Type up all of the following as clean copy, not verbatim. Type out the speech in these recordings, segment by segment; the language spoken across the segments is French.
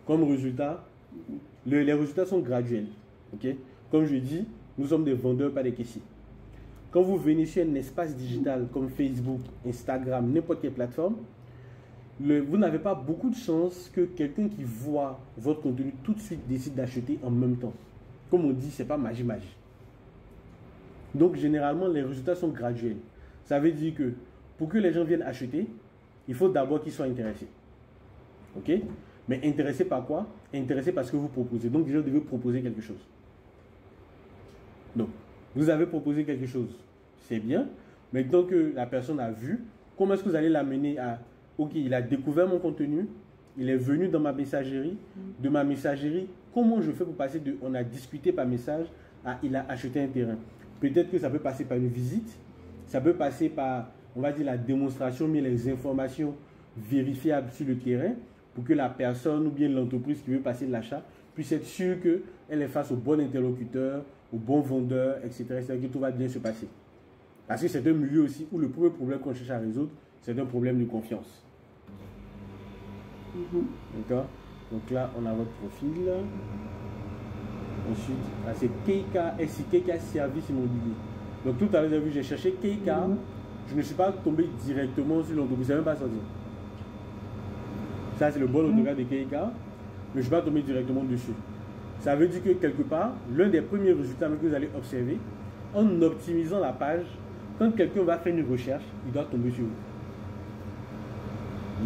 Comme résultat, les résultats sont graduels. Ok? Comme je dis, nous sommes des vendeurs, pas des caissiers. Quand vous venez sur un espace digital comme Facebook, Instagram, n'importe quelle plateforme, vous n'avez pas beaucoup de chances que quelqu'un qui voit votre contenu tout de suite décide d'acheter en même temps. Comme on dit, c'est pas magie. Donc généralement, les résultats sont graduels. Ça veut dire que pour que les gens viennent acheter, il faut d'abord qu'ils soient intéressés. Ok? Mais intéressés par quoi? Intéressés par ce que vous proposez. Donc déjà, vous devez proposer quelque chose. Donc, vous avez proposé quelque chose. C'est bien. Maintenant que la personne a vu, comment est-ce que vous allez l'amener à... Ok, il a découvert mon contenu, il est venu dans ma messagerie. De ma messagerie, comment je fais pour passer de on a discuté par message à il a acheté un terrain? Peut-être que ça peut passer par une visite, ça peut passer par, on va dire, la démonstration, mais les informations vérifiables sur le terrain pour que la personne ou bien l'entreprise qui veut passer de l'achat puisse être sûre qu'elle est face au bon interlocuteur, au bon vendeur, etc. C'est-à-dire que tout va bien se passer. Parce que c'est un milieu aussi où le premier problème qu'on cherche à résoudre, c'est un problème de confiance. D'accord? Donc là, on a votre profil. Ensuite, là, c'est KK Service Immobilier. Donc tout à l'heure, j'ai cherché KK. Je ne suis pas tombé directement sur l'entreprise. Je ne sais même pas sorti. Ça, c'est le bon autographe de KK. Mais je ne suis pas tombé directement dessus. Ça veut dire que quelque part, l'un des premiers résultats que vous allez observer, en optimisant la page, quand quelqu'un va faire une recherche, il doit tomber sur vous.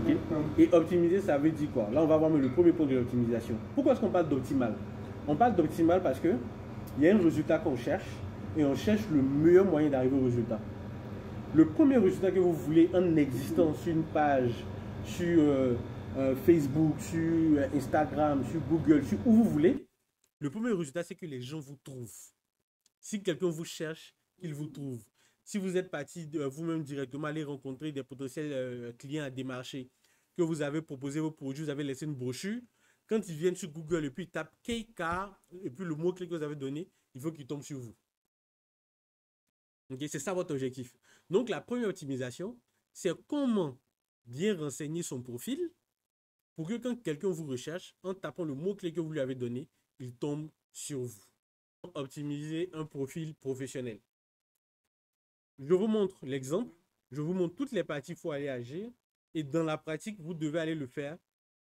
Okay? Et optimiser, ça veut dire quoi? Là, on va voir le premier point de l'optimisation. Pourquoi est-ce qu'on parle d'optimal? On parle d'optimal parce qu'il y a un résultat qu'on cherche et on cherche le meilleur moyen d'arriver au résultat. Le premier résultat que vous voulez en existant sur une page, sur Facebook, sur Instagram, sur Google, sur où vous voulez, le premier résultat, c'est que les gens vous trouvent. Si quelqu'un vous cherche, il vous trouve. Si vous êtes parti vous-même directement aller rencontrer des potentiels clients à démarcher, que vous avez proposé vos produits, vous avez laissé une brochure, quand ils viennent sur Google et puis ils tapent KK et puis le mot-clé que vous avez donné, il faut qu'ils tombent sur vous. Okay, c'est ça votre objectif. Donc la première optimisation, c'est comment bien renseigner son profil pour que quand quelqu'un vous recherche, en tapant le mot-clé que vous lui avez donné, il tombe sur vous. Optimiser un profil professionnel. Je vous montre l'exemple. Je vous montre toutes les parties qu'il faut aller agir. Et dans la pratique, vous devez aller le faire.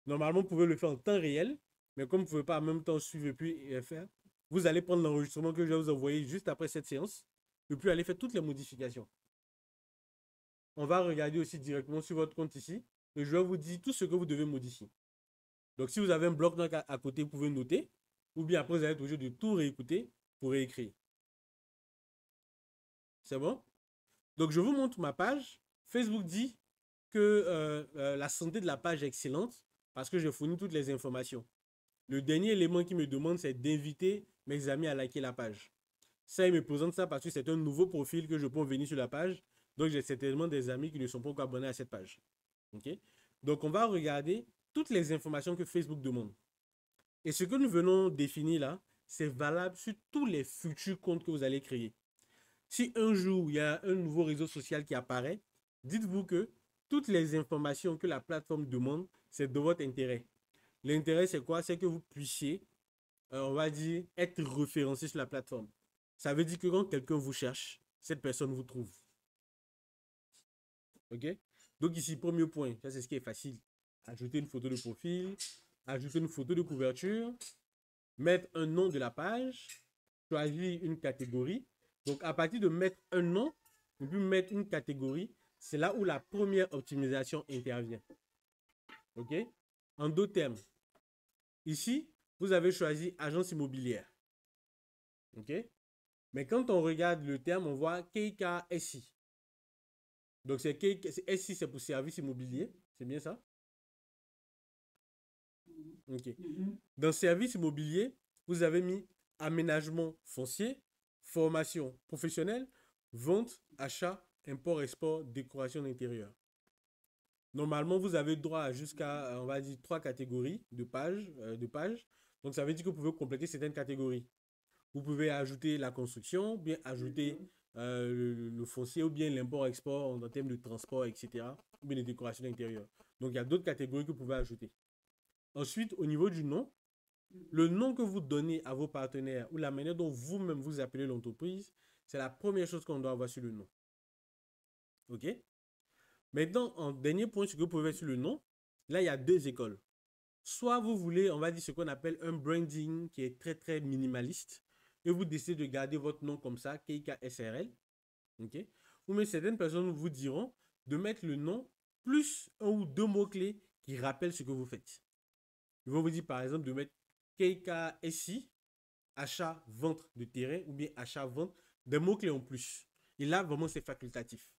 Normalement, vous pouvez le faire en temps réel. Mais comme vous ne pouvez pas en même temps suivre et puis faire, vous allez prendre l'enregistrement que je vais vous envoyer juste après cette séance. Et puis aller faire toutes les modifications. On va regarder aussi directement sur votre compte ici. Et je vais vous dire tout ce que vous devez modifier. Donc, si vous avez un bloc-notes à côté, vous pouvez noter. Ou bien après, vous allez être obligé de tout réécouter pour réécrire. C'est bon? Donc, je vous montre ma page. Facebook dit que la santé de la page est excellente parce que je fournis toutes les informations. Le dernier élément qui me demande, c'est d'inviter mes amis à liker la page. Ça, il me présente ça parce que c'est un nouveau profil que je peux venir sur la page. Donc, j'ai certainement des amis qui ne sont pas encore abonnés à cette page. Okay? Donc, on va regarder toutes les informations que Facebook demande. Et ce que nous venons définir là, c'est valable sur tous les futurs comptes que vous allez créer. Si un jour, il y a un nouveau réseau social qui apparaît, dites-vous que toutes les informations que la plateforme demande, c'est de votre intérêt. L'intérêt, c'est quoi? C'est que vous puissiez, on va dire, être référencé sur la plateforme. Ça veut dire que quand quelqu'un vous cherche, cette personne vous trouve. OK? Donc ici, premier point, ça c'est ce qui est facile. Ajouter une photo de profil, ajouter une photo de couverture, mettre un nom de la page, choisir une catégorie. Donc, à partir de mettre un nom, et puis mettre une catégorie, c'est là où la première optimisation intervient. OK? En d'autres termes, ici, vous avez choisi agence immobilière. OK? Mais quand on regarde le terme, on voit KKSI. Donc, SI, c'est pour service immobilier. C'est bien ça? OK. Dans service immobilier, vous avez mis aménagement foncier, formation professionnelle, vente, achat, import, export, décoration d'intérieur. Normalement, vous avez droit à jusqu'à, on va dire, 3 catégories de pages. Donc, ça veut dire que vous pouvez compléter certaines catégories. Vous pouvez ajouter la construction, bien ajouter le foncier ou bien l'import-export en termes de transport, etc. Ou bien les décorations d'intérieur. Donc, il y a d'autres catégories que vous pouvez ajouter. Ensuite, au niveau du nom, le nom que vous donnez à vos partenaires ou la manière dont vous-même vous appelez l'entreprise, c'est la première chose qu'on doit avoir sur le nom. OK? Maintenant, en dernier point, ce que vous pouvez faire sur le nom, là, il y a deux écoles. Soit vous voulez, on va dire ce qu'on appelle un branding qui est très, très minimaliste et vous décidez de garder votre nom comme ça, KIKSRL. OK? Ou mais certaines personnes vous diront de mettre le nom plus un ou deux mots-clés qui rappellent ce que vous faites. Ils vont vous dire par exemple de mettre KIKSI, achat, vente de terrain ou bien achat, vente, des mots-clés en plus. Et là, vraiment, c'est facultatif.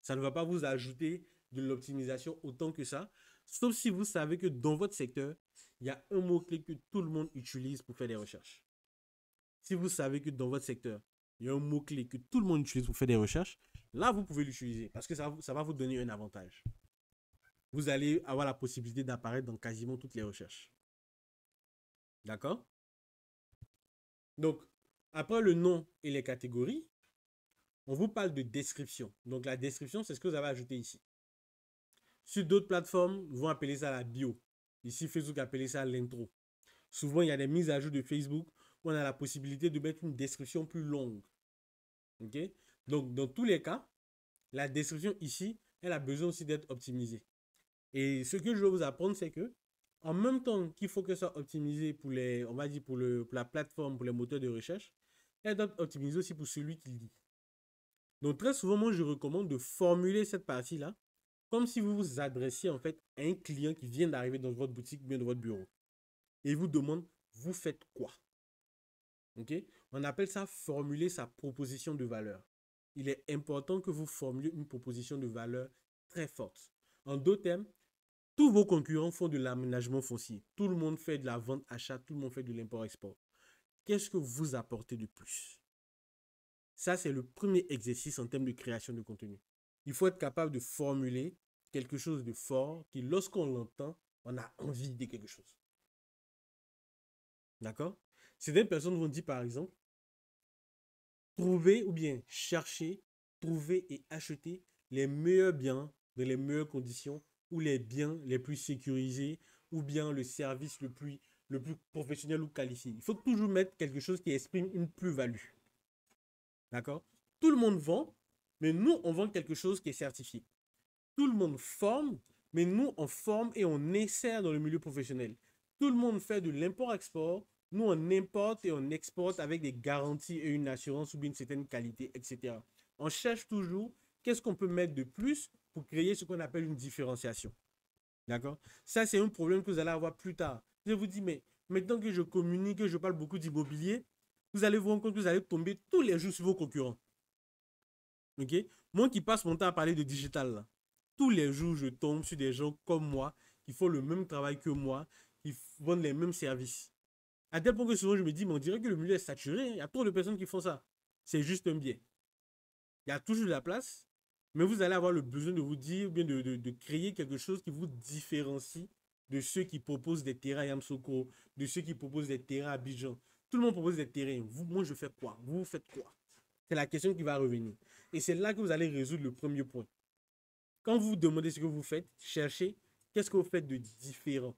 Ça ne va pas vous ajouter de l'optimisation autant que ça. Sauf si vous savez que dans votre secteur, il y a un mot-clé que tout le monde utilise pour faire des recherches. Si vous savez que dans votre secteur, il y a un mot-clé que tout le monde utilise pour faire des recherches, là, vous pouvez l'utiliser parce que ça va vous donner un avantage. Vous allez avoir la possibilité d'apparaître dans quasiment toutes les recherches. D'accord? Donc, après le nom et les catégories, on vous parle de description. Donc, la description, c'est ce que vous avez ajouté ici. Sur d'autres plateformes, ils vont appeler ça la bio. Ici, Facebook appelle ça l'intro. Souvent, il y a des mises à jour de Facebook où on a la possibilité de mettre une description plus longue. OK? Donc, dans tous les cas, la description ici, elle a besoin aussi d'être optimisée. Et ce que je veux vous apprendre, c'est que en même temps qu'il faut que ça soit optimisé pour les, on va dire pour la plateforme, pour les moteurs de recherche, elle doit être optimisée aussi pour celui qui lit. Donc, très souvent, moi, je recommande de formuler cette partie-là comme si vous vous adressiez en fait à un client qui vient d'arriver dans votre boutique ou bien dans votre bureau. Et il vous demande, vous faites quoi? OK? On appelle ça formuler sa proposition de valeur. Il est important que vous formuliez une proposition de valeur très forte. En d'autres termes, tous vos concurrents font de l'aménagement foncier. Tout le monde fait de la vente-achat, tout le monde fait de l'import-export. Qu'est-ce que vous apportez de plus? Ça, c'est le premier exercice en termes de création de contenu. Il faut être capable de formuler quelque chose de fort qui, lorsqu'on l'entend, on a envie de quelque chose. D'accord? Certaines personnes vont dire, par exemple, trouver ou bien chercher, trouver et acheter les meilleurs biens dans les meilleures conditions ou les biens les plus sécurisés ou bien le service le plus professionnel ou qualifié. Il faut toujours mettre quelque chose qui exprime une plus-value. D'accord? Tout le monde vend, mais nous, on vend quelque chose qui est certifié. Tout le monde forme, mais nous, on forme et on insère dans le milieu professionnel. Tout le monde fait de l'import-export. Nous, on importe et on exporte avec des garanties et une assurance ou bien une certaine qualité, etc. On cherche toujours qu'est-ce qu'on peut mettre de plus pour créer ce qu'on appelle une différenciation. D'accord? Ça, c'est un problème que vous allez avoir plus tard. Je vous dis, mais maintenant que je communique, que je parle beaucoup d'immobilier, vous allez vous rendre compte que vous allez tomber tous les jours sur vos concurrents. OK? Moi qui passe mon temps à parler de digital, là, tous les jours, je tombe sur des gens comme moi qui font le même travail que moi, qui vendent les mêmes services. À tel point que souvent, je me dis, mais on dirait que le milieu est saturé. Il y a trop de personnes qui font ça. C'est juste un biais. Il y a toujours de la place, mais vous allez avoir le besoin de vous dire, ou bien de créer quelque chose qui vous différencie de ceux qui proposent des terrains à Yamsoko, de ceux qui proposent des terrains à Abidjan. Tout le monde propose des terrains. Vous, moi, je fais quoi? Vous faites quoi? C'est la question qui va revenir. Et c'est là que vous allez résoudre le premier point. Quand vous vous demandez ce que vous faites, cherchez qu'est-ce que vous faites de différent.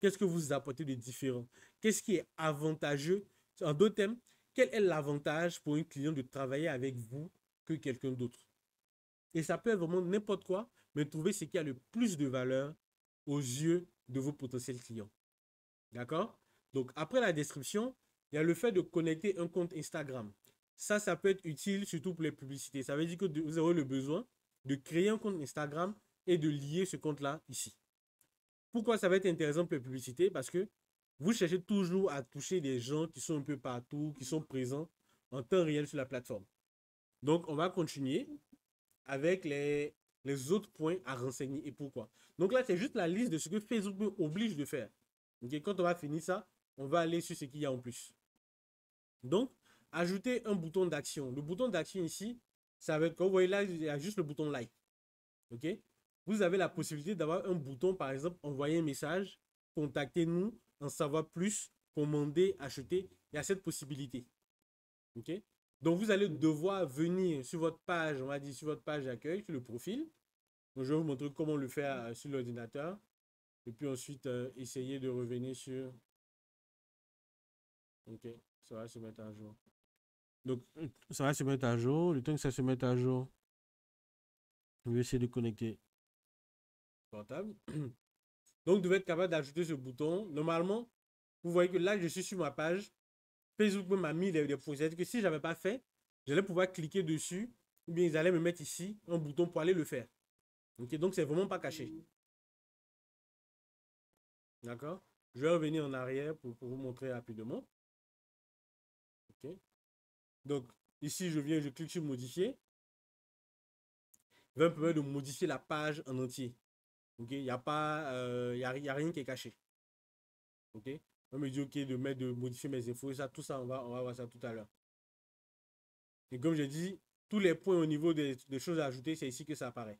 Qu'est-ce que vous apportez de différent? Qu'est-ce qui est avantageux? En d'autres termes, quel est l'avantage pour un client de travailler avec vous que quelqu'un d'autre? Et ça peut être vraiment n'importe quoi, mais trouver ce qui a le plus de valeur aux yeux de vos potentiels clients. D'accord? Donc, après la description, il y a le fait de connecter un compte Instagram. Ça peut être utile surtout pour les publicités. Ça veut dire que vous aurez le besoin de créer un compte Instagram et de lier ce compte-là ici. Pourquoi ça va être intéressant pour les publicités? Parce que vous cherchez toujours à toucher des gens qui sont un peu partout, qui sont présents en temps réel sur la plateforme. Donc, on va continuer avec les autres points à renseigner et pourquoi. Donc là, c'est juste la liste de ce que Facebook nous oblige de faire. Okay? Quand on va finir ça, on va aller sur ce qu'il y a en plus. Donc, ajouter un bouton d'action. Le bouton d'action ici, ça va être, comme vous voyez là, il y a juste le bouton like. OK? Vous avez la possibilité d'avoir un bouton, par exemple, envoyer un message, contactez-nous, en savoir plus, commander, acheter. Il y a cette possibilité. OK? Donc, vous allez devoir venir sur votre page, on va dire sur votre page d'accueil, sur le profil. Donc, je vais vous montrer comment le faire sur l'ordinateur. Et puis ensuite, essayer de revenir sur... Ok, ça va se mettre à jour. Donc, ça va se mettre à jour. Le temps que ça se mette à jour, je vais essayer de connecter le portable. Donc, vous devez être capable d'ajouter ce bouton. Normalement, vous voyez que là, je suis sur ma page. Facebook m'a mis des fonctionnalités que si je n'avais pas fait, j'allais pouvoir cliquer dessus. Ou bien ils allaient me mettre ici un bouton pour aller le faire. Ok, donc c'est vraiment pas caché. D'accord? Je vais revenir en arrière pour vous montrer rapidement. Ok. Donc, ici, je viens, je clique sur modifier. Il va me permettre de modifier la page en entier. Ok, il n'y a pas, y a rien qui est caché. Ok, on me dit ok de modifier mes infos et ça, tout ça, on va voir ça tout à l'heure. Et comme j'ai dit, tous les points au niveau des choses à ajouter, c'est ici que ça apparaît.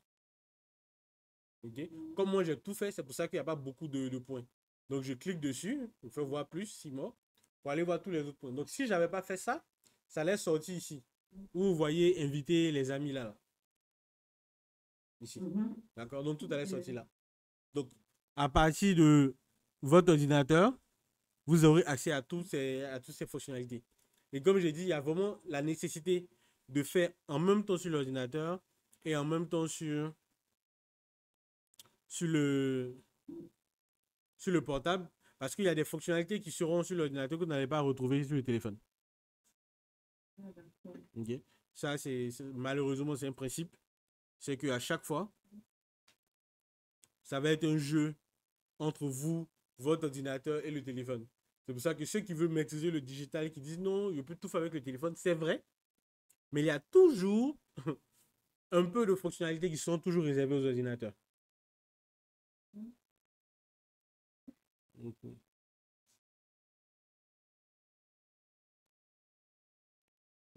Ok, comme moi j'ai tout fait, c'est pour ça qu'il n'y a pas beaucoup de points. Donc je clique dessus, je fais voir plus, 6 mois, pour aller voir tous les autres points. Donc si je n'avais pas fait ça, ça allait sortir ici. Où vous voyez inviter les amis là. Ici. D'accord, donc tout allait sortir là. Donc à partir de votre ordinateur, vous aurez accès à toutes ces fonctionnalités. Et comme j'ai dit, il y a vraiment la nécessité de faire en même temps sur l'ordinateur et en même temps sur le portable, parce qu'il y a des fonctionnalités qui seront sur l'ordinateur que vous n'allez pas retrouver sur le téléphone. Okay. Ça, malheureusement, c'est un principe. C'est qu'à chaque fois, ça va être un jeu entre vous, votre ordinateur et le téléphone. C'est pour ça que ceux qui veulent maîtriser le digital, qui disent non, je peux tout faire avec le téléphone, c'est vrai. Mais il y a toujours un peu de fonctionnalités qui sont toujours réservées aux ordinateurs. Okay.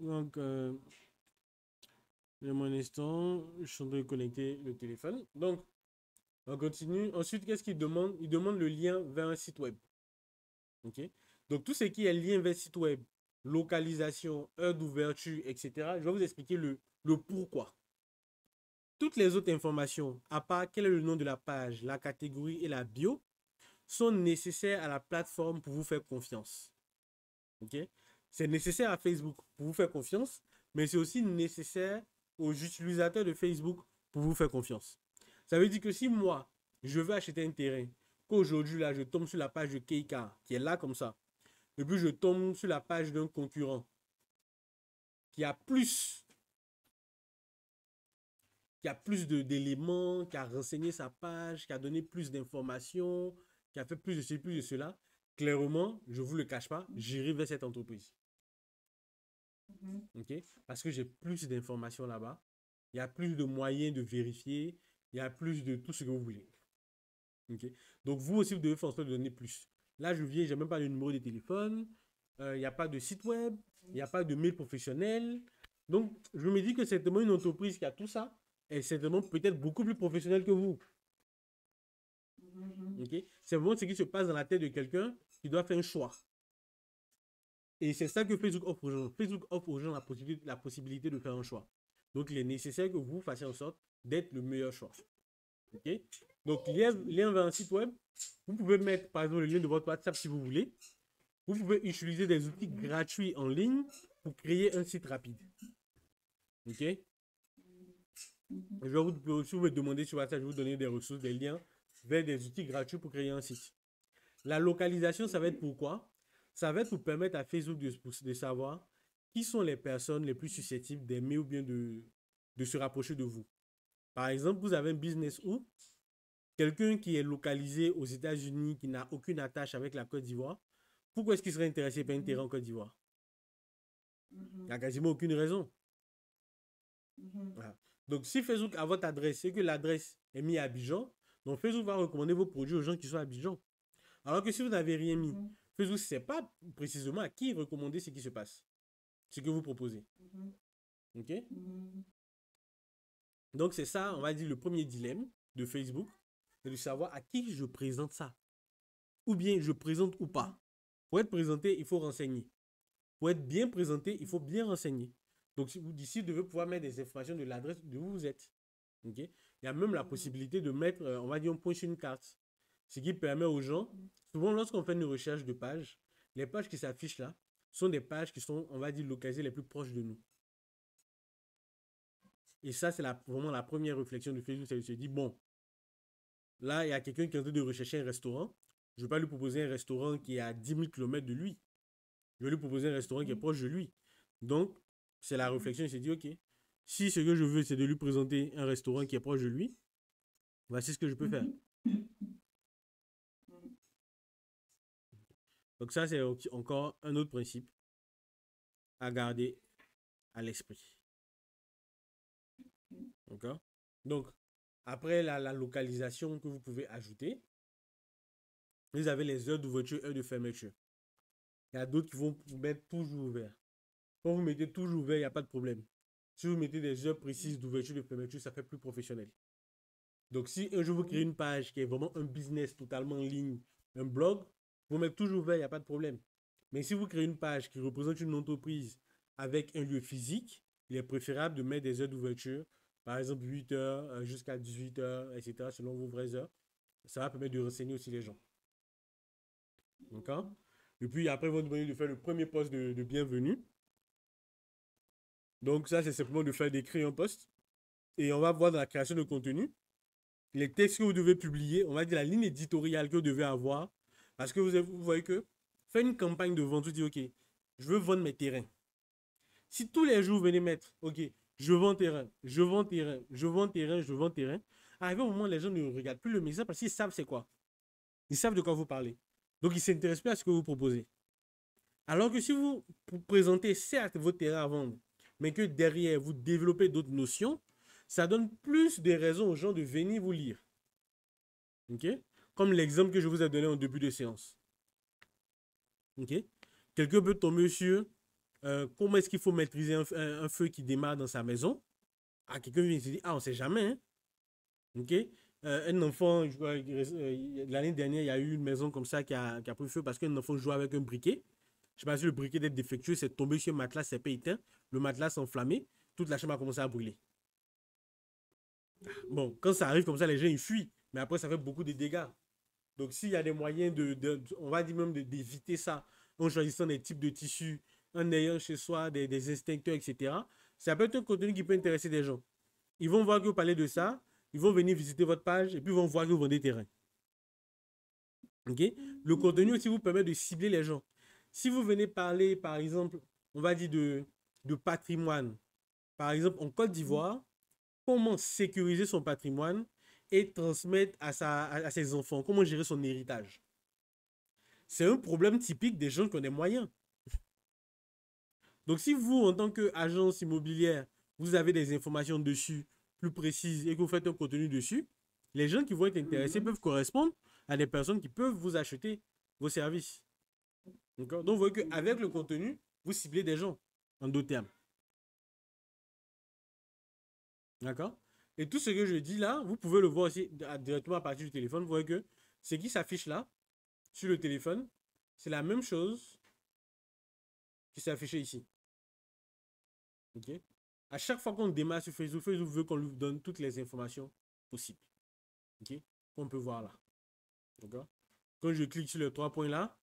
Donc, mon instant, je suis en train de connecter le téléphone. Donc, on continue. Ensuite, qu'est-ce qu'il demande? Il demande le lien vers un site web. Ok. Donc, tout ce qui est lien vers site web, localisation, heure d'ouverture, etc., je vais vous expliquer le pourquoi. Toutes les autres informations, à part quel est le nom de la page, la catégorie et la bio, sont nécessaires à la plateforme pour vous faire confiance. Ok? C'est nécessaire à Facebook pour vous faire confiance, mais c'est aussi nécessaire aux utilisateurs de Facebook pour vous faire confiance. Ça veut dire que si moi, je veux acheter un terrain, qu'aujourd'hui, là, je tombe sur la page de Keika, qui est là comme ça, et puis je tombe sur la page d'un concurrent qui a plus d'éléments, qui a renseigné sa page, qui a donné plus d'informations, qui a fait plus de ceci, plus de cela, clairement, je ne vous le cache pas, j'irai vers cette entreprise. Okay? Parce que j'ai plus d'informations là-bas, il y a plus de moyens de vérifier, il y a plus de tout ce que vous voulez. Okay? Donc, vous aussi, vous devez faire en sorte de donner plus. Là, je viens, je n'ai même pas de numéro de téléphone, il n'y a pas de site web, il n'y a pas de mail professionnel. Donc, je me dis que c'est certainement une entreprise qui a tout ça, et c'est certainement peut-être beaucoup plus professionnel que vous. Okay? C'est vraiment ce qui se passe dans la tête de quelqu'un qui doit faire un choix. Et c'est ça que Facebook offre aux gens. Facebook offre aux gens la possibilité de faire un choix. Donc, il est nécessaire que vous fassiez en sorte d'être le meilleur choix. Ok? Donc, lien vers un site web. Vous pouvez mettre, par exemple, le lien de votre WhatsApp si vous voulez. Vous pouvez utiliser des outils gratuits en ligne pour créer un site rapide. Ok? Si vous me demandez sur WhatsApp, je vais vous donner des ressources, des liens vers des outils gratuits pour créer un site. La localisation, ça va être pourquoi? Ça va être pour permettre à Facebook de savoir qui sont les personnes les plus susceptibles d'aimer ou bien de se rapprocher de vous. Par exemple, vous avez un business où quelqu'un qui est localisé aux États-Unis, qui n'a aucune attache avec la Côte d'Ivoire, pourquoi est-ce qu'il serait intéressé par un terrain en Côte d'Ivoire? Il n'y a quasiment aucune raison. Voilà. Donc, si Facebook a votre adresse et que l'adresse est mise à Abidjan, donc Facebook va recommander vos produits aux gens qui sont à Abidjan. Alors que si vous n'avez rien mis, Facebook ne sait pas précisément à qui recommander ce qui se passe, ce que vous proposez. Ok? Donc, c'est ça, on va dire, le premier dilemme de Facebook, c'est de savoir à qui je présente ça. Ou bien je présente ou pas. Pour être présenté, il faut renseigner. Pour être bien présenté, il faut bien renseigner. Donc, d'ici, vous devez pouvoir mettre des informations de l'adresse d'où vous êtes. Okay? Il y a même la possibilité de mettre, on va dire, un point sur une carte. Ce qui permet aux gens, souvent lorsqu'on fait une recherche de pages, les pages qui s'affichent là sont des pages qui sont, on va dire, localisées les plus proches de nous. Et ça, c'est vraiment la première réflexion de Facebook, c'est de se dire, bon, là, il y a quelqu'un qui est en train de rechercher un restaurant. Je ne vais pas lui proposer un restaurant qui est à 10 000 km de lui. Je vais lui proposer un restaurant qui est proche de lui. Donc, c'est la réflexion. Il s'est dit, OK, si ce que je veux, c'est de lui présenter un restaurant qui est proche de lui, voici ce que je peux faire. Donc, ça, c'est encore un autre principe à garder à l'esprit. D'accord? Donc, après la localisation que vous pouvez ajouter, vous avez les heures d'ouverture, heures de fermeture. Il y a d'autres qui vont vous mettre toujours ouvert. Quand vous mettez toujours ouvert, il n'y a pas de problème. Si vous mettez des heures précises d'ouverture et de fermeture, ça fait plus professionnel. Donc, si un jour vous créez une page qui est vraiment un business totalement en ligne, un blog, vous mettez toujours ouvert, il n'y a pas de problème. Mais si vous créez une page qui représente une entreprise avec un lieu physique, il est préférable de mettre des heures d'ouverture, par exemple 8 heures jusqu'à 18 heures, etc., selon vos vraies heures. Ça va permettre de renseigner aussi les gens. D'accord? Et puis après, ils vont demander de faire le premier post de bienvenue. Donc ça, c'est simplement de faire d'écrire un post. Et on va voir dans la création de contenu, les textes que vous devez publier, on va dire la ligne éditoriale que vous devez avoir. Parce que vous voyez que faire une campagne de vente, vous dites, OK, je veux vendre mes terrains. Si tous les jours, vous venez mettre, OK, je vends terrain, je vends terrain, je vends terrain, je vends terrain, arrivé au moment où les gens ne regardent plus le message parce qu'ils savent c'est quoi. Ils savent de quoi vous parlez. Donc, ils ne s'intéressent plus à ce que vous proposez. Alors que si vous présentez certes vos terrains à vendre, mais que derrière, vous développez d'autres notions, ça donne plus de raisons aux gens de venir vous lire. OK? Comme l'exemple que je vous ai donné en début de séance. OK? Quelqu'un peut tomber sur comment est-ce qu'il faut maîtriser un feu qui démarre dans sa maison. Ah, quelqu'un vient se dire, ah, on ne sait jamais. Hein? OK? Un enfant, l'année dernière, il y a eu une maison comme ça qui a pris feu parce qu'un enfant jouait avec un briquet. Je ne sais pas si le briquet d'être défectueux, c'est tombé sur un matelas, c'est pas éteint. Le matelas s'est enflammé. Toute la chambre a commencé à brûler. Bon, quand ça arrive comme ça, les gens ils fuient. Mais après, ça fait beaucoup de dégâts. Donc, s'il y a des moyens on va dire même d'éviter ça, en choisissant des types de tissus, en ayant chez soi des extincteurs, etc., ça peut être un contenu qui peut intéresser des gens. Ils vont voir que vous parlez de ça, ils vont venir visiter votre page et puis ils vont voir que vous vendez des terrains. OK? Le contenu aussi vous permet de cibler les gens. Si vous venez parler, par exemple, on va dire de patrimoine, par exemple, en Côte d'Ivoire, comment sécuriser son patrimoine et transmettre à ses enfants, comment gérer son héritage. C'est un problème typique des gens qui ont des moyens. Donc, si vous, en tant qu'agence immobilière, vous avez des informations dessus plus précises et que vous faites un contenu dessus, les gens qui vont être intéressés peuvent correspondre à des personnes qui peuvent vous acheter vos services. Donc, vous voyez qu'avec le contenu, vous ciblez des gens en deux termes. D'accord? Et tout ce que je dis là, vous pouvez le voir aussi directement à partir du téléphone. Vous voyez que ce qui s'affiche là, sur le téléphone, c'est la même chose qui s'est affiché ici. OK? À chaque fois qu'on démarre sur Facebook, Facebook veut qu'on lui donne toutes les informations possibles. OK? Qu'on peut voir là. D'accord? Quand je clique sur les trois points là,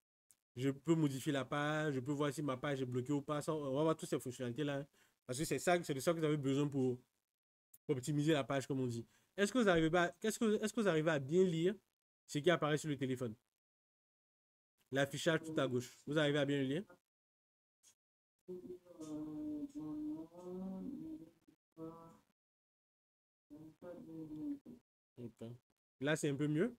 je peux modifier la page, je peux voir si ma page est bloquée ou pas. Ça, on va voir toutes ces fonctionnalités là. Hein. Parce que c'est de ça que vous avez besoin pour optimiser la page, comme on dit. Est-ce que vous arrivez à bien lire ce qui apparaît sur le téléphone? L'affichage tout à gauche. Vous arrivez à bien le lire? Okay. Là, c'est un peu mieux.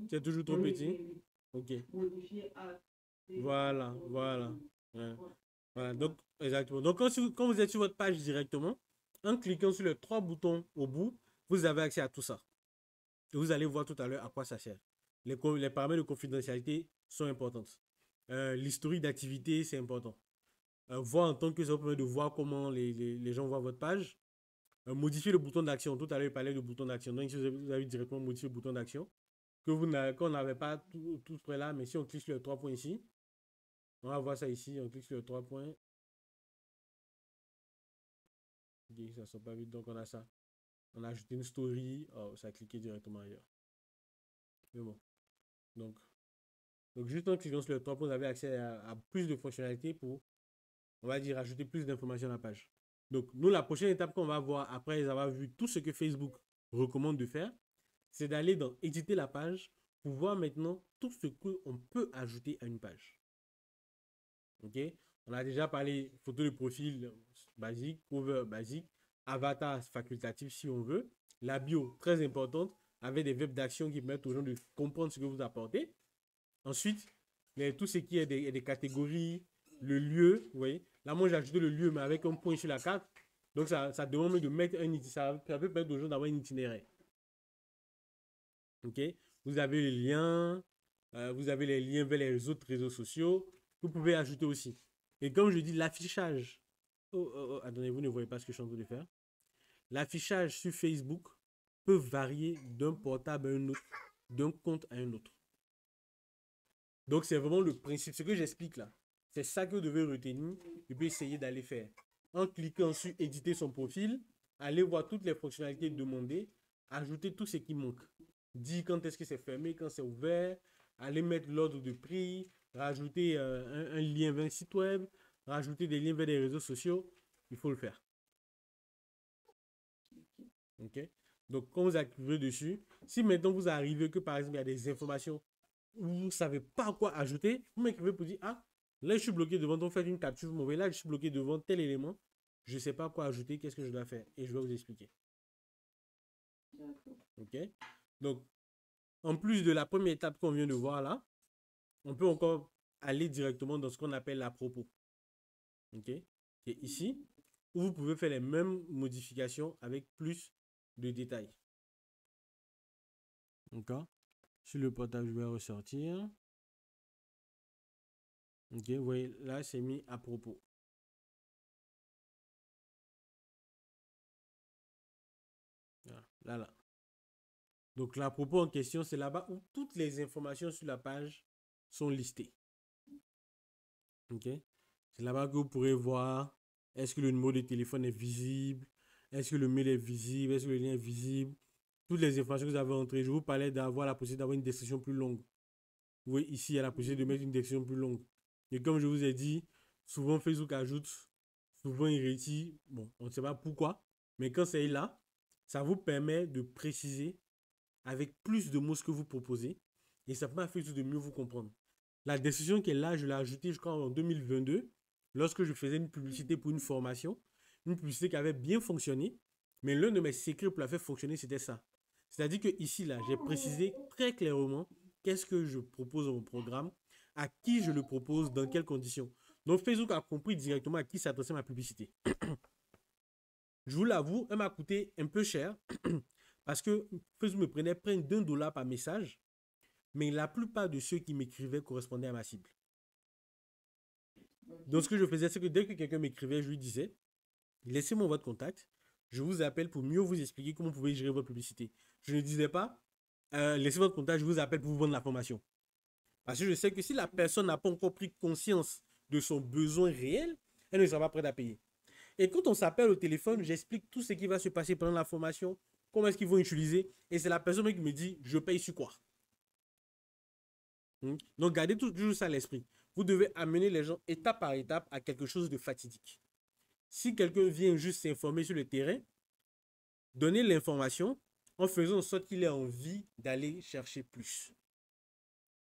C'est toujours trop petit. Ok. Voilà, voilà. Ouais. Voilà, donc, exactement. Donc, quand vous êtes sur votre page directement, en cliquant sur les trois boutons au bout, vous avez accès à tout ça. Et vous allez voir tout à l'heure à quoi ça sert. Les paramètres de confidentialité sont importants. L'historique d'activité, c'est important. Voir en tant que ça vous permet de voir comment les gens voient votre page. Modifier le bouton d'action. Tout à l'heure, il parlait de bouton d'action. Donc, si vous avez directement modifié le bouton d'action, qu'on n'avait pas tout près là, mais si on clique sur les trois points ici, on va voir ça ici. On clique sur les trois points. Okay, ça ne sort pas vite, donc on a ça. On a ajouté une story. Oh, ça a cliqué directement ailleurs. Mais bon. Donc juste en cliquant sur le top, vous avez accès à plus de fonctionnalités pour, on va dire, ajouter plus d'informations à la page. Donc, nous, la prochaine étape qu'on va voir après avoir vu tout ce que Facebook recommande de faire, c'est d'aller dans éditer la page pour voir maintenant tout ce qu'on peut ajouter à une page. Ok? On a déjà parlé photo de profil basique, cover basique, avatar facultatif si on veut, la bio très importante avec des verbes d'action qui permettent aux gens de comprendre ce que vous apportez. Ensuite, tout ce qui est des catégories, le lieu, vous voyez. Là, moi, j'ai ajouté le lieu, mais avec un point sur la carte. Donc, ça demande de mettre un itinéraire. Ça peut permettre aux gens d'avoir un itinéraire. OK? Vous avez les liens. Vous avez les liens vers les autres réseaux sociaux. Vous pouvez ajouter aussi. Et comme je dis, l'affichage. Attendez, vous ne voyez pas ce que je suis en train de faire. L'affichage sur Facebook peut varier d'un portable à un autre, d'un compte à un autre. Donc, c'est vraiment le principe. Ce que j'explique là, c'est ça que vous devez retenir et puis essayer d'aller faire. En cliquant sur éditer son profil, allez voir toutes les fonctionnalités demandées, ajouter tout ce qui manque. Dire quand est-ce que c'est fermé, quand c'est ouvert, aller mettre l'ordre de prix, rajouter un lien vers un site web, rajouter des liens vers des réseaux sociaux. Il faut le faire. OK? Donc, quand vous arrivez dessus, si maintenant vous arrivez que par exemple il y a des informations vous ne savez pas quoi ajouter, vous m'écrivez pour dire, ah, là je suis bloqué devant, donc faites une capture, vous m'envoyez là, je suis bloqué devant tel élément, je ne sais pas quoi ajouter, qu'est-ce que je dois faire, et je vais vous expliquer. Ok? Donc, en plus de la première étape qu'on vient de voir là, on peut encore aller directement dans ce qu'on appelle la propos. Ok? Et ici, où vous pouvez faire les mêmes modifications avec plus de détails. D'accord? Sur le portable, je vais ressortir. Ok, vous voyez, là, c'est mis à propos. Voilà, là. Donc, la propos en question, c'est là-bas où toutes les informations sur la page sont listées. Ok? C'est là-bas que vous pourrez voir est-ce que le numéro de téléphone est visible, est-ce que le mail est visible, est-ce que le lien est visible. Toutes les informations que vous avez entrées. Je vous parlais d'avoir la possibilité d'avoir une description plus longue. Vous voyez, ici, il y a la possibilité de mettre une description plus longue. Et comme je vous ai dit, souvent Facebook ajoute, souvent il retire. Bon, on ne sait pas pourquoi, mais quand c'est là, ça vous permet de préciser avec plus de mots ce que vous proposez et ça permet à Facebook de mieux vous comprendre. La description qui est là, je l'ai ajoutée, je crois, en 2022, lorsque je faisais une publicité pour une formation, une publicité qui avait bien fonctionné, mais l'un de mes secrets pour la faire fonctionner, c'était ça. C'est-à-dire que ici, là, j'ai précisé très clairement qu'est-ce que je propose dans mon programme, à qui je le propose, dans quelles conditions. Donc, Facebook a compris directement à qui s'adressait ma publicité. Je vous l'avoue, elle m'a coûté un peu cher parce que Facebook me prenait près d'$1 par message, mais la plupart de ceux qui m'écrivaient correspondaient à ma cible. Donc, ce que je faisais, c'est que dès que quelqu'un m'écrivait, je lui disais, laissez-moi votre contact, je vous appelle pour mieux vous expliquer comment vous pouvez gérer votre publicité. Je ne disais pas, laissez votre contact, je vous appelle pour vous vendre la formation. Parce que je sais que si la personne n'a pas encore pris conscience de son besoin réel, elle ne sera pas prête à payer. Et quand on s'appelle au téléphone, j'explique tout ce qui va se passer pendant la formation, comment est-ce qu'ils vont utiliser, et c'est la personne qui me dit, je paye sur quoi. Donc, gardez toujours ça à l'esprit. Vous devez amener les gens étape par étape à quelque chose de fatidique. Si quelqu'un vient juste s'informer sur le terrain, donnez l'information en faisant en sorte qu'il ait envie d'aller chercher plus.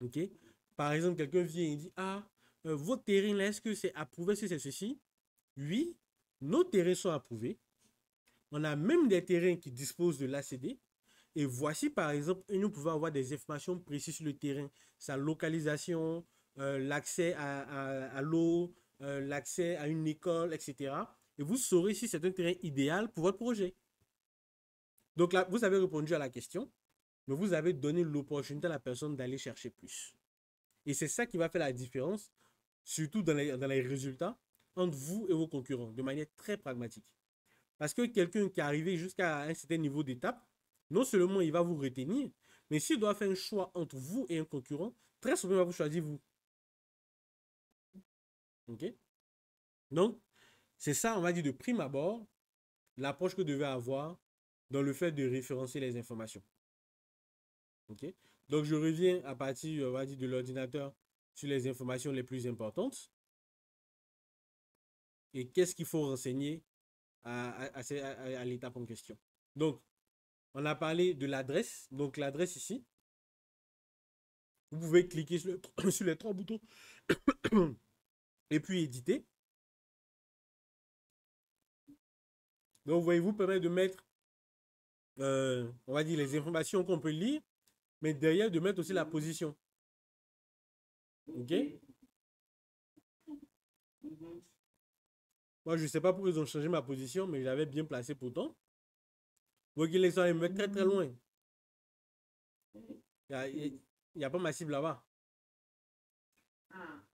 Ok? Par exemple, quelqu'un vient et dit, ah, votre terrain là, est-ce que c'est approuvé, est-ce que c'est ceci? Oui, nos terrains sont approuvés. On a même des terrains qui disposent de l'ACD. Et voici par exemple, nous pouvons avoir des informations précises sur le terrain, sa localisation, l'accès à l'eau, l'accès à une école, etc. Et vous saurez si c'est un terrain idéal pour votre projet. Donc là, vous avez répondu à la question, mais vous avez donné l'opportunité à la personne d'aller chercher plus. Et c'est ça qui va faire la différence, surtout dans les résultats, entre vous et vos concurrents, de manière très pragmatique. Parce que quelqu'un qui est arrivé jusqu'à un certain niveau d'étape, non seulement il va vous retenir, mais s'il doit faire un choix entre vous et un concurrent, très souvent il va vous choisir vous. Ok? Donc, c'est ça, on va dire de prime abord, l'approche que vous devez avoir dans le fait de référencer les informations. OK? Donc, je reviens à partir, on va dire, de l'ordinateur sur les informations les plus importantes. Et qu'est-ce qu'il faut renseigner à l'étape en question. Donc, on a parlé de l'adresse. Donc, l'adresse ici, vous pouvez cliquer sur les trois boutons et puis éditer. Donc, voyez-vous, permet de mettre, on va dire, les informations qu'on peut lire, mais derrière, de mettre aussi la position. OK? Moi, je ne sais pas pourquoi ils ont changé ma position, mais je l'avais bien placé pourtant. Vous voyez que les gens, ils me mettent très très loin. Il n'y a pas ma cible là-bas. Ah,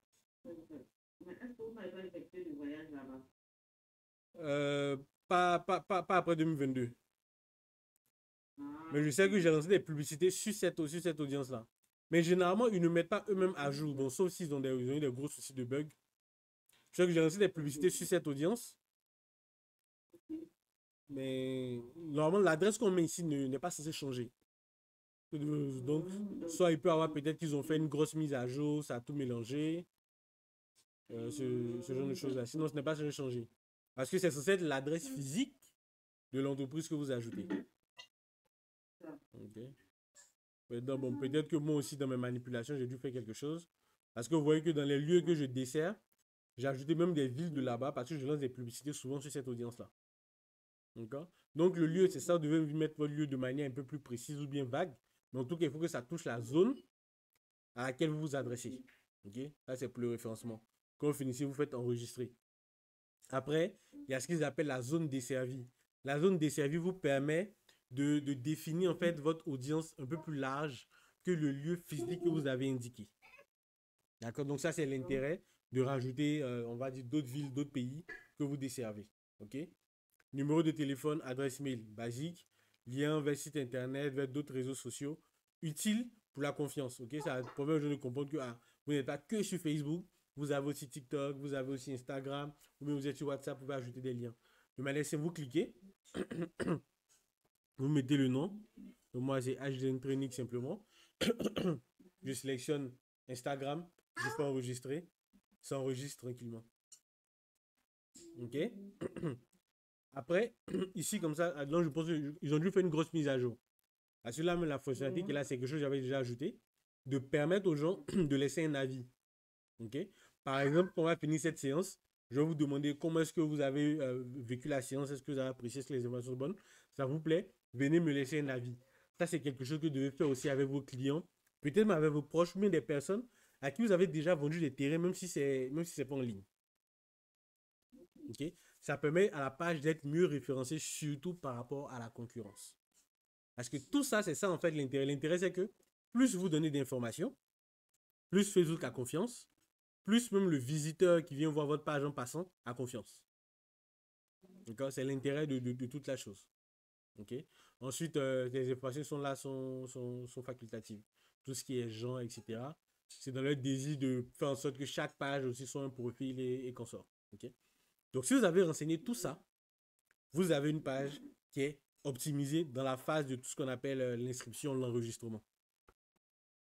mais est-ce que vous n'avez pas effectué le voyage là-bas? Pas après 2022. Mais je sais que j'ai lancé des publicités sur cette audience-là. Mais généralement, ils ne mettent pas eux-mêmes à jour. Donc, sauf s'ils ont eu des gros soucis de bugs. Je sais que j'ai lancé des publicités sur cette audience. Mais normalement, l'adresse qu'on met ici n'est pas censée changer. Donc, soit il peut y avoir peut-être qu'ils ont fait une grosse mise à jour, ça a tout mélangé. Ce genre de choses-là. Sinon, ce n'est pas censé changer. Parce que c'est censé être l'adresse physique de l'entreprise que vous ajoutez. Ok. Maintenant, bon, peut-être que moi aussi, dans mes manipulations, j'ai dû faire quelque chose. Parce que vous voyez que dans les lieux que je desserre, j'ai ajouté même des villes de là-bas parce que je lance des publicités souvent sur cette audience-là. D'accord? Donc, le lieu, c'est ça, vous devez mettre votre lieu de manière un peu plus précise ou bien vague. Mais en tout cas, il faut que ça touche la zone à laquelle vous vous adressez. Ok? Ça, c'est pour le référencement. Quand vous finissez, vous faites enregistrer. Après, il y a ce qu'ils appellent la zone desservie. La zone desservie vous permet de définir en fait votre audience un peu plus large que le lieu physique que vous avez indiqué. D'accord? Donc ça, c'est l'intérêt de rajouter, on va dire, d'autres villes, d'autres pays que vous desservez. OK? Numéro de téléphone, adresse mail basique, lien vers site internet, vers d'autres réseaux sociaux, utile pour la confiance. OK? Ça permet aux gens de comprendre que vous n'êtes pas que sur Facebook, vous avez aussi TikTok, vous avez aussi Instagram, ou bien vous êtes sur WhatsApp, vous pouvez ajouter des liens. De manière simple, vous cliquez, vous mettez le nom. Donc moi, c'est HDN Training simplement. Je sélectionne Instagram, je fais enregistrer. Ça enregistre tranquillement. OK? Après, ici, comme ça, donc je pense qu'ils ont dû faire une grosse mise à jour. À celui-là, la fonctionnalité qui est là, c'est quelque chose que j'avais déjà ajouté, de permettre aux gens de laisser un avis. OK? Par exemple, quand on va finir cette séance, je vais vous demander comment est-ce que vous avez vécu la séance, est-ce que vous avez apprécié, est-ce que les informations sont bonnes. Ça vous plaît? Venez me laisser un avis. Ça, c'est quelque chose que vous devez faire aussi avec vos clients, peut-être même avec vos proches, mais des personnes à qui vous avez déjà vendu des terrains, même si c'est pas en ligne. OK? Ça permet à la page d'être mieux référencée, surtout par rapport à la concurrence. Parce que tout ça, c'est ça en fait l'intérêt. L'intérêt, c'est que plus vous donnez d'informations, plus Facebook a confiance, plus même le visiteur qui vient voir votre page en passant a confiance. D'accord? C'est l'intérêt de toute la chose. OK? Ensuite, les informations sont là, sont facultatives. Tout ce qui est genre, etc. C'est dans leur désir de faire en sorte que chaque page aussi soit un profil et qu'on sort. OK? Donc, si vous avez renseigné tout ça, vous avez une page qui est optimisée dans la phase de tout ce qu'on appelle l'inscription, l'enregistrement.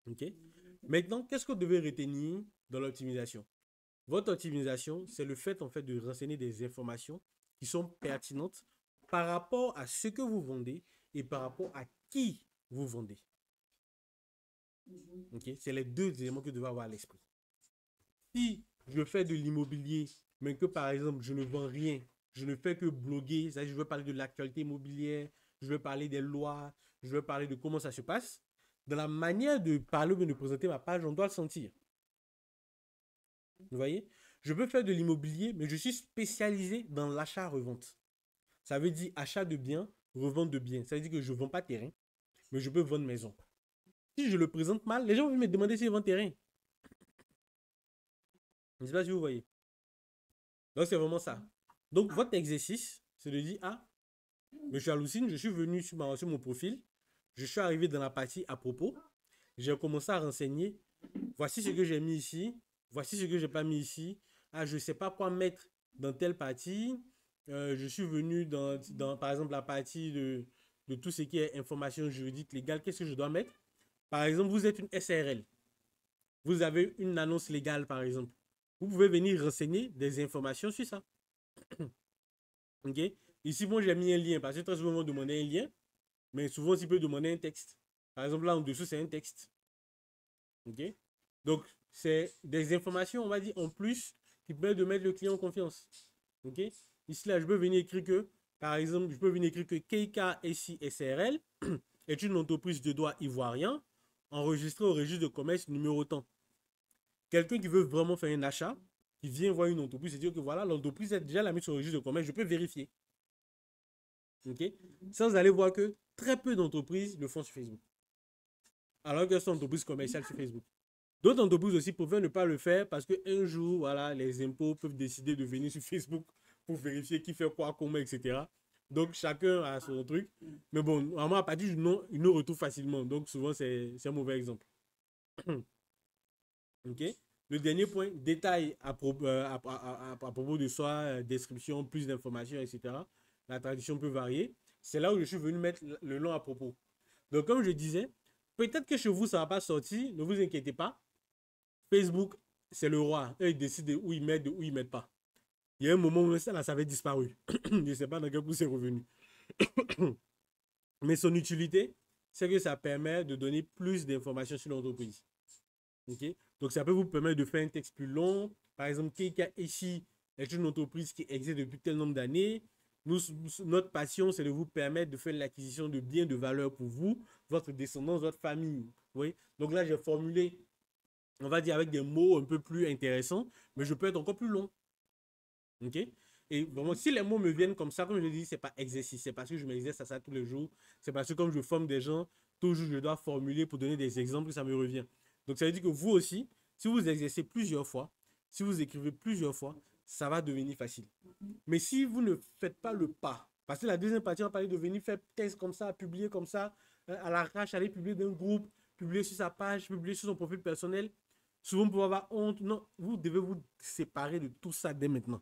OK? Maintenant, qu'est-ce que vous devez retenir dans l'optimisation? Votre optimisation, c'est le fait en fait de renseigner des informations qui sont pertinentes par rapport à ce que vous vendez et par rapport à qui vous vendez. Okay? C'est les deux éléments que vous devez avoir à l'esprit. Si je fais de l'immobilier, mais que par exemple, je ne vends rien, je ne fais que bloguer, c'est-à-dire je veux parler de l'actualité immobilière, je veux parler des lois, je veux parler de comment ça se passe, dans la manière de parler ou de présenter ma page, on doit le sentir. Vous voyez? Je peux faire de l'immobilier, mais je suis spécialisé dans l'achat-revente. Ça veut dire achat de biens, revente de biens. Ça veut dire que je ne vends pas terrain, mais je peux vendre maison. Si je le présente mal, les gens vont me demander si je vends terrain. Je ne sais pas si vous voyez. Donc, c'est vraiment ça. Donc, votre exercice, c'est de dire, monsieur Aloucine, je suis venu sur mon profil, je suis arrivé dans la partie à propos, j'ai commencé à renseigner, voici ce que j'ai mis ici, voici ce que je n'ai pas mis ici, je ne sais pas quoi mettre dans telle partie, je suis venu dans par exemple, la partie de tout ce qui est information juridique légale, qu'est-ce que je dois mettre? Par exemple, vous êtes une SARL. Vous avez une annonce légale, par exemple. Vous pouvez venir renseigner des informations sur ça. OK? Ici, moi, j'ai mis un lien parce que très souvent, on va demander un lien, mais souvent, aussi, peut demander un texte. Par exemple, là, en dessous, c'est un texte. OK? Donc, c'est des informations, on va dire, en plus, qui permettent de mettre le client en confiance. OK? Ici, là, je peux venir écrire que, par exemple, je peux venir écrire que KKSI SRL est une entreprise de droit ivoirien enregistrée au registre de commerce numéro tant. Quelqu'un qui veut vraiment faire un achat, qui vient voir une entreprise, c'est dire que voilà, l'entreprise est déjà la mise sur le registre de commerce, je peux vérifier. OK? Ça, vous allez voir que très peu d'entreprises le font sur Facebook. Alors qu'elles sont entreprises commerciales sur Facebook. D'autres entreprises aussi peuvent ne pas le faire parce qu'un jour, voilà, les impôts peuvent décider de venir sur Facebook pour vérifier qui fait quoi, comment, etc. Donc, chacun a son truc. Mais bon, vraiment, à partir du nom, ils nous retrouvent facilement. Donc, souvent, c'est un mauvais exemple. OK? Le dernier point, détail à propos de soi, description, plus d'informations, etc. La traduction peut varier. C'est là où je suis venu mettre le long à propos. Donc, comme je disais, peut-être que chez vous, ça ne va pas sortir. Ne vous inquiétez pas. Facebook, c'est le roi. Eux, ils décident où ils mettent, où ils ne mettent pas. Il y a un moment où ça, là, ça avait disparu. Je ne sais pas dans quel coup c'est revenu. Mais son utilité, c'est que ça permet de donner plus d'informations sur l'entreprise. Okay? Donc, ça peut vous permettre de faire un texte plus long. Par exemple, KKSI est une entreprise qui existe depuis tel nombre d'années. Notre passion, c'est de vous permettre de faire l'acquisition de biens de valeur pour vous, votre descendance, votre famille. Oui? Donc là, j'ai formulé, on va dire, avec des mots un peu plus intéressants, mais je peux être encore plus long. OK? Et vraiment, si les mots me viennent comme ça, comme je dis, c'est pas exercice, c'est parce que je m'exerce à ça tous les jours. C'est parce que comme je forme des gens, toujours je dois formuler pour donner des exemples, ça me revient. Donc ça veut dire que vous aussi, si vous exercez plusieurs fois, si vous écrivez plusieurs fois, ça va devenir facile. Mais si vous ne faites pas le pas, parce que la deuxième partie, on va parler de venir faire texte comme ça, publier comme ça, à l'arrache, aller publier d'un groupe, publier sur sa page, publier sur son profil personnel, souvent pour avoir honte. Non, vous devez vous séparer de tout ça dès maintenant.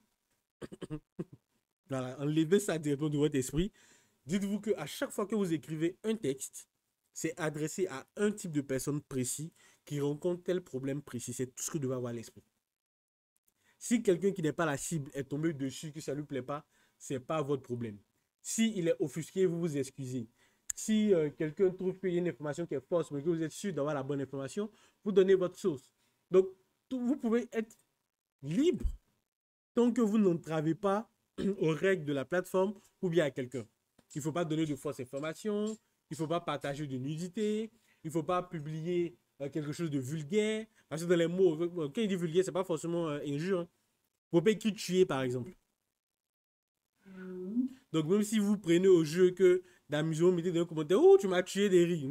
Voilà, enlevez ça directement de votre esprit. Dites-vous qu'à chaque fois que vous écrivez un texte, c'est adressé à un type de personne précis qui rencontre tel problème précis. C'est tout ce que vous devez avoir à l'esprit. Si quelqu'un qui n'est pas la cible est tombé dessus, que ça ne lui plaît pas, ce n'est pas votre problème. S'il est offusqué, vous vous excusez. Si quelqu'un trouve qu'il y a une information qui est fausse, mais que vous êtes sûr d'avoir la bonne information, vous donnez votre source. Donc, vous pouvez être libre tant que vous n'entravez pas aux règles de la plateforme ou bien à quelqu'un. Il ne faut pas donner de fausses informations, il ne faut pas partager de nudité, il ne faut pas publier quelque chose de vulgaire. Parce que dans les mots, quand il dit vulgaire, ce n'est pas forcément injure. Hein. Vous pouvez pas écrire tuer, par exemple. Donc, même si vous prenez au jeu que d'amusement, vous mettez dans un commentaire, oh, tu m'as tué des riz.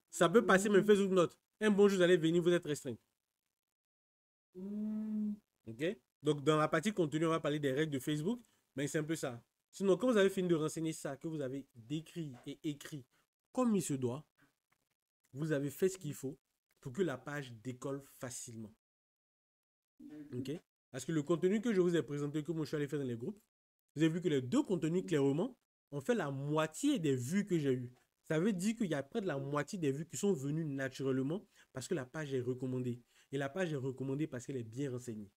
Ça peut passer, mais Facebook note. Un bon jour, vous allez venir, vous êtes restreint. OK? Donc, dans la partie contenu, on va parler des règles de Facebook, mais c'est un peu ça. Sinon, quand vous avez fini de renseigner ça, que vous avez décrit et écrit comme il se doit, vous avez fait ce qu'il faut pour que la page décolle facilement. OK? Parce que le contenu que je vous ai présenté, que moi je suis allé faire dans les groupes, vous avez vu que les deux contenus, clairement, ont fait la moitié des vues que j'ai eues. Ça veut dire qu'il y a près de la moitié des vues qui sont venues naturellement parce que la page est recommandée. Et la page est recommandée parce qu'elle est bien renseignée.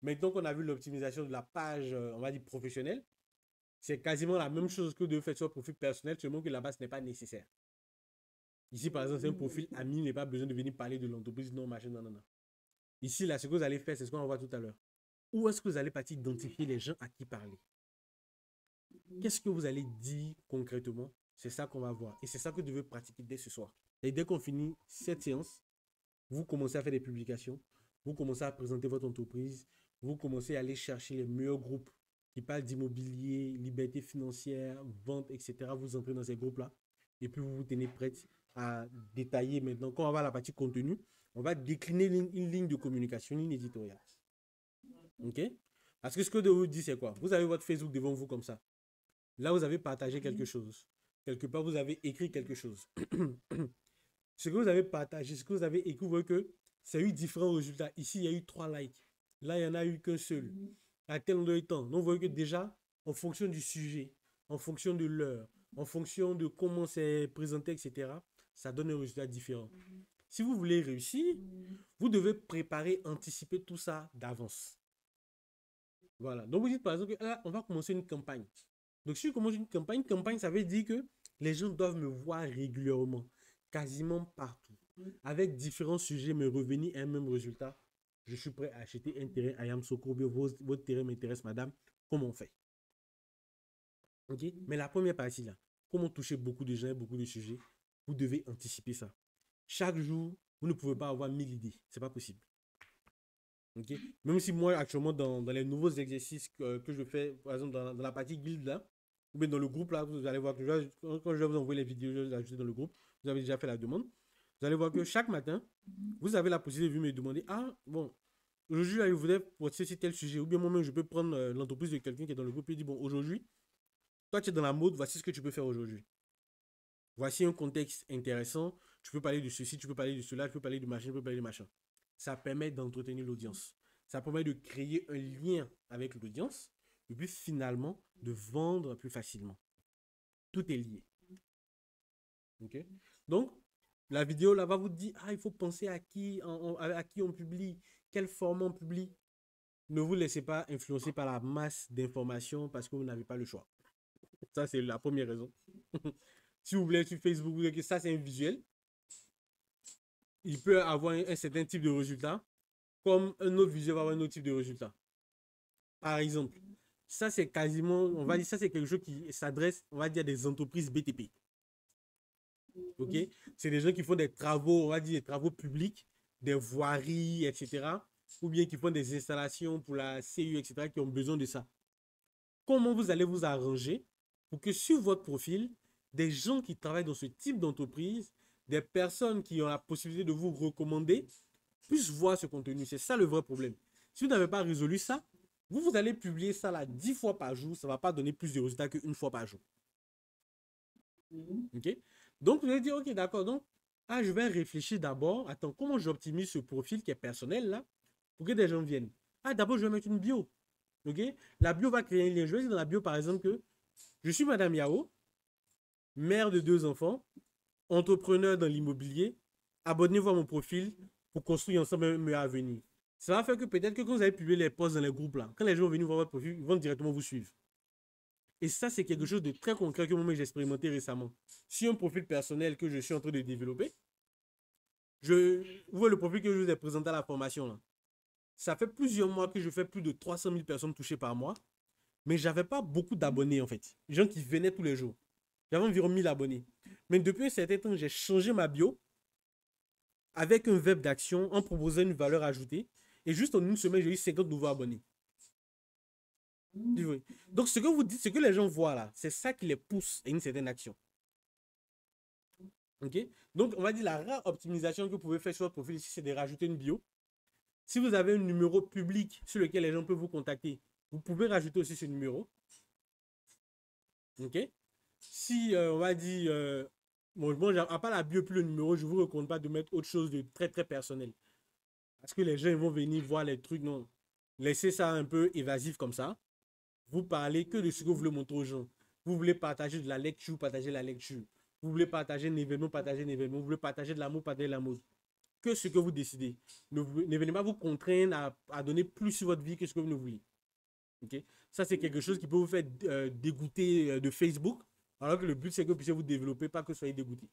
Maintenant qu'on a vu l'optimisation de la page, on va dire professionnelle, c'est quasiment la même chose que de faire sur un profil personnel, seulement que là-bas, ce n'est pas nécessaire. Ici, par exemple, c'est un profil ami, il n'est pas besoin de venir parler de l'entreprise, non, machin, non, non, non. Ici, là, ce que vous allez faire, c'est ce qu'on va voir tout à l'heure. Où est-ce que vous allez partir identifier les gens à qui parler? Qu'est-ce que vous allez dire concrètement? C'est ça qu'on va voir. Et c'est ça que vous devez pratiquer dès ce soir. Et dès qu'on finit cette séance, vous commencez à faire des publications, vous commencez à présenter votre entreprise, vous commencez à aller chercher les meilleurs groupes qui parlent d'immobilier, liberté financière, vente, etc. Vous entrez dans ces groupes-là et puis vous vous tenez prête à détailler maintenant. Quand on va voir la partie contenu, on va décliner une ligne de communication, une ligne éditoriale. OK? Parce que ce que je vous dis, c'est quoi? Vous avez votre Facebook devant vous comme ça. Là, vous avez partagé quelque chose. Quelque part, vous avez écrit quelque chose. Ce que vous avez partagé, ce que vous avez écrit, vous voyez que ça a eu différents résultats. Ici, il y a eu 3 likes. Là, il n'y en a eu qu'un seul. À tel nombre de temps. Donc, vous voyez que déjà, en fonction du sujet, en fonction de l'heure, en fonction de comment c'est présenté, etc., ça donne un résultat différent. Si vous voulez réussir, vous devez préparer, anticiper tout ça d'avance. Voilà. Donc, vous dites par exemple que là, on va commencer une campagne. Donc, si je commence une campagne, ça veut dire que les gens doivent me voir régulièrement, quasiment partout, avec différents sujets, me revenir à un même résultat. Je suis prêt à acheter un terrain à Yamoussoukro, votre terrain m'intéresse, madame. Comment on fait? Ok? Mais la première partie là, comment toucher beaucoup de gens, beaucoup de sujets, vous devez anticiper ça. Chaque jour, vous ne pouvez pas avoir 1000 idées. C'est pas possible. Ok? Même si moi, actuellement, dans les nouveaux exercices que je fais, par exemple, dans la partie guild là, ou bien dans le groupe là, vous allez voir que quand je vais vous envoyer les vidéos, je vais les ajouter dans le groupe. Vous avez déjà fait la demande. Vous allez voir que chaque matin, vous avez la possibilité de me demander, ah, bon, aujourd'hui, je voudrais poster sur tel sujet. Ou bien moi-même, je peux prendre l'entreprise de quelqu'un qui est dans le groupe et dire, bon, aujourd'hui, toi, tu es dans la mode, voici ce que tu peux faire aujourd'hui. Voici un contexte intéressant. Tu peux parler de ceci, tu peux parler de cela, tu peux parler de machin, tu peux parler de machin. Ça permet d'entretenir l'audience. Ça permet de créer un lien avec l'audience et puis finalement de vendre plus facilement. Tout est lié. Ok? Donc, la vidéo là va vous dire, ah, il faut penser à qui on publie, quel format on publie. Ne vous laissez pas influencer par la masse d'informations parce que vous n'avez pas le choix. Ça, c'est la première raison. Si vous voulez sur Facebook, vous voulez que ça, c'est un visuel. Il peut avoir un certain type de résultat, comme un autre visuel va avoir un autre type de résultat. Par exemple, ça, c'est quasiment, on va dire, ça, c'est quelque chose qui s'adresse, on va dire, à des entreprises BTP. Ok? C'est des gens qui font des travaux, on va dire, des travaux publics, des voiries, etc. Ou bien qui font des installations pour la CU, etc., qui ont besoin de ça. Comment vous allez vous arranger pour que sur votre profil, des gens qui travaillent dans ce type d'entreprise, des personnes qui ont la possibilité de vous recommander, puissent voir ce contenu? C'est ça le vrai problème. Si vous n'avez pas résolu ça, vous allez publier ça là 10 fois par jour, ça ne va pas donner plus de résultats qu'une fois par jour. Ok? Donc, vous allez dire, ok, d'accord, donc, je vais réfléchir d'abord, attends, comment j'optimise ce profil qui est personnel là, pour que des gens viennent? D'abord, je vais mettre une bio. Ok? La bio va créer un lien. Je vais dire dans la bio, par exemple, que je suis Madame Yao, mère de 2 enfants, entrepreneur dans l'immobilier. Abonnez-vous à mon profil pour construire ensemble un meilleur avenir. Ça va faire que peut-être que quand vous allez publier les posts dans les groupes là, quand les gens vont venir voir votre profil, ils vont directement vous suivre. Et ça, c'est quelque chose de très concret que moi j'ai expérimenté récemment. Sur un profil personnel que je suis en train de développer, vous voyez le profil que je vous ai présenté à la formation là. Ça fait plusieurs mois que je fais plus de 300 000 personnes touchées par mois, mais j'avais pas beaucoup d'abonnés en fait. Les gens qui venaient tous les jours. J'avais environ 1000 abonnés. Mais depuis un certain temps, j'ai changé ma bio avec un web d'action en proposant une valeur ajoutée. Et juste en une semaine, j'ai eu 50 nouveaux abonnés. Donc, ce que vous dites, ce que les gens voient là, c'est ça qui les pousse à une certaine action. Ok? Donc, on va dire la rare optimisation que vous pouvez faire sur votre profil ici, c'est de rajouter une bio. Si vous avez un numéro public sur lequel les gens peuvent vous contacter, vous pouvez rajouter aussi ce numéro. Ok? Si on va dire, bon, à part la bio plus le numéro, je ne vous recommande pas de mettre autre chose de très très personnel. Parce que les gens vont venir voir les trucs, non. Laissez ça un peu évasif comme ça. Vous parlez que de ce que vous voulez montrer aux gens. Vous voulez partager de la lecture, partagez la lecture. Vous voulez partager un événement, partagez un événement. Vous voulez partager de l'amour, partagez l'amour. Que ce que vous décidez. Ne venez pas vous contraindre à donner plus sur votre vie que ce que vous ne voulez. Okay? Ça, c'est quelque chose qui peut vous faire dégoûter de Facebook. Alors que le but, c'est que vous puissiez vous développer, pas que vous soyez dégoûté.